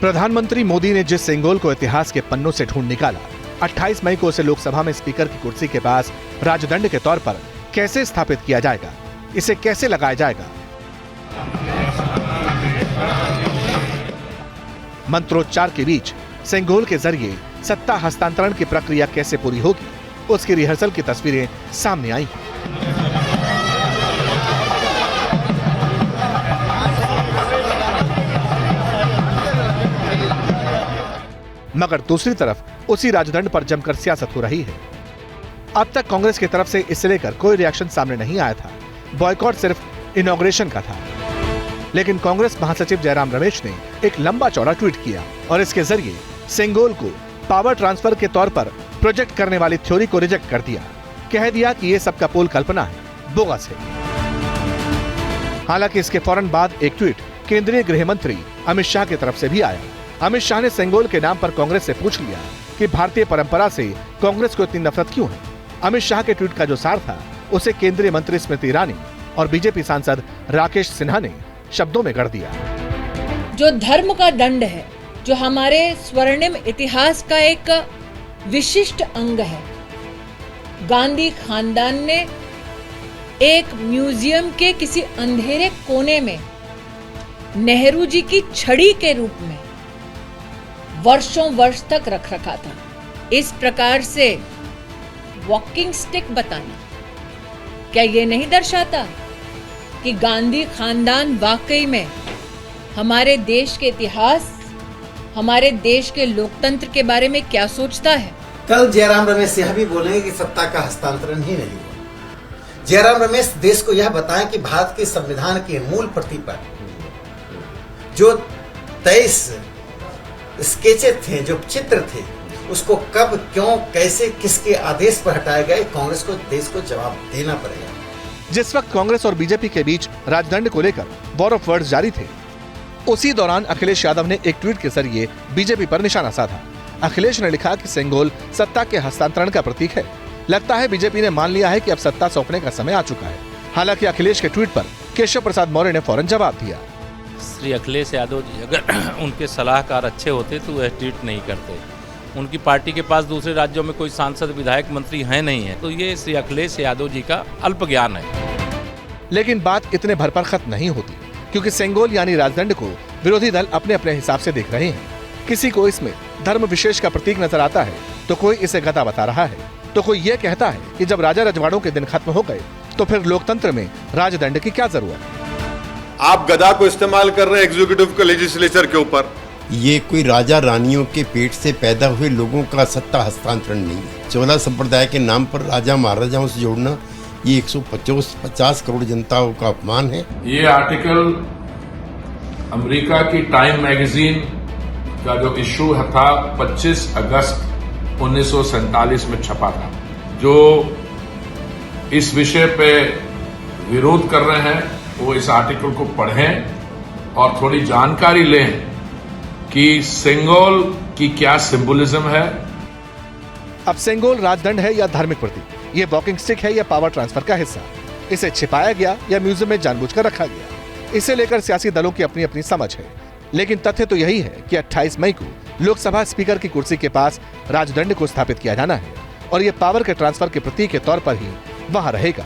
प्रधानमंत्री मोदी ने जिस सेंगोल को इतिहास के पन्नों से ढूंढ निकाला, 28 मई को उसे लोकसभा में स्पीकर की कुर्सी के पास राजदंड के तौर पर कैसे स्थापित किया जाएगा, इसे कैसे लगाया जाएगा। मंत्रोच्चार के बीच सेंगोल के जरिए सत्ता हस्तांतरण की प्रक्रिया कैसे पूरी होगी, उसकी रिहर्सल की तस्वीरें सामने आई। मगर दूसरी तरफ उसी राजदंड पर जमकर सियासत हो रही है। अब तक कांग्रेस की तरफ से इसे लेकर कोई रिएक्शन सामने नहीं आया था। बॉयकॉट सिर्फ इनॉग्रेशन का था। लेकिन कांग्रेस महासचिव जयराम रमेश ने एक लंबा चौड़ा ट्वीट किया और इसके जरिए सेंगोल को पावर ट्रांसफर के तौर पर प्रोजेक्ट करने वाली थ्योरी को रिजेक्ट कर दिया। कह दिया कि ये सबका पोल कल्पना है, बोगस है। हालांकि इसके फौरन बाद एक ट्वीट केंद्रीय गृह मंत्री अमित शाह की तरफ से भी आया। अमित शाह ने सेंगोल के नाम पर कांग्रेस से पूछ लिया कि भारतीय परंपरा से कांग्रेस को इतनी नफरत क्यों है। अमित शाह के ट्वीट का जो सार था, उसे केंद्रीय मंत्री स्मृति ईरानी और बीजेपी सांसद राकेश सिन्हा ने शब्दों में गढ़ दिया। जो धर्म का दंड है, जो हमारे स्वर्णिम इतिहास का एक विशिष्ट अंग है, गांधी खानदान ने एक म्यूजियम के किसी अंधेरे कोने में नेहरू जी की छड़ी के रूप में वर्षों वर्ष तक रख रखा था। इस प्रकार से वॉकिंग स्टिक बताना क्या ये नहीं दर्शाता कि गांधी खानदान वाकई में हमारे देश के इतिहास, हमारे देश के लोकतंत्र के बारे में क्या सोचता है। कल जयराम रमेश यह भी बोलेंगे कि सत्ता का हस्तांतरण ही नहीं हुआ। जयराम रमेश देश को यह बताएं कि भारत के संविधान की मूल प्रति पर जो 23 स्केचेस थे, जो चित्र थे, उसको कब, क्यों, कैसे, किसके आदेश पर हटाए गए, कांग्रेस को देश को जवाब देना पड़ेगा। जिस वक्त कांग्रेस और बीजेपी के बीच राजदंड को लेकर वॉर ऑफ वर्ड्स जारी थे, उसी दौरान अखिलेश यादव ने एक ट्वीट के जरिए बीजेपी पर निशाना साधा। अखिलेश ने लिखा कि सेंगोल सत्ता के हस्तांतरण का प्रतीक है। लगता है बीजेपी ने मान लिया है कि अब सत्ता सौंपने का समय आ चुका है। हालांकि अखिलेश के ट्वीट पर केशव प्रसाद मौर्य ने फौरन जवाब दिया। श्री अखिलेश यादव जी अगर उनके सलाहकार अच्छे होते तो वह ट्वीट नहीं करते। उनकी पार्टी के पास दूसरे राज्यों में कोई सांसद, विधायक, मंत्री है नहीं है, तो ये श्री अखिलेश यादव जी का अल्प ज्ञान है। लेकिन बात इतने भर पर खत्म नहीं होती, क्योंकि सेंगोल यानी राजदंड को विरोधी दल अपने अपने हिसाब से देख रहे हैं। किसी को इसमें धर्म विशेष का प्रतीक नजर आता है, तो कोई इसे गदा बता रहा है, तो कोई ये कहता है कि जब राजा रजवाड़ों के दिन खत्म हो गए तो फिर लोकतंत्र में राजदंड की क्या जरूरत। आप गदा को इस्तेमाल कर रहे हैं एग्जीक्यूटिव के लेजिस्लेचर के ऊपर। ये कोई राजा रानियों के पेट से पैदा हुए लोगों का सत्ता हस्तांतरण नहीं है। चोला संप्रदाय के नाम पर राजा महाराजाओं से जोड़ना ये 150 करोड़ जनताओं का अपमान है। ये आर्टिकल अमेरिका की टाइम मैगजीन का जो इशू था 25 अगस्त 1947 में छपा था। जो इस विषय पे विरोध कर रहे हैं वो इस आर्टिकल को पढ़ें और थोड़ी जानकारी लें कि सेंगोल की क्या सिंबोलिज्म है। अब सेंगोल राजदंड है या धार्मिक प्रतीक, ये वॉकिंग स्टिक है या पावर ट्रांसफर का हिस्सा, इसे छिपाया गया या म्यूजियम में जानबूझकर रखा गया, इसे लेकर सियासी दलों की अपनी अपनी समझ है। लेकिन तथ्य तो यही है कि 28 मई को लोकसभा स्पीकर की कुर्सी के पास राजदंड को स्थापित किया जाना है और ये पावर के ट्रांसफर के प्रतीक के तौर पर ही वहां रहेगा।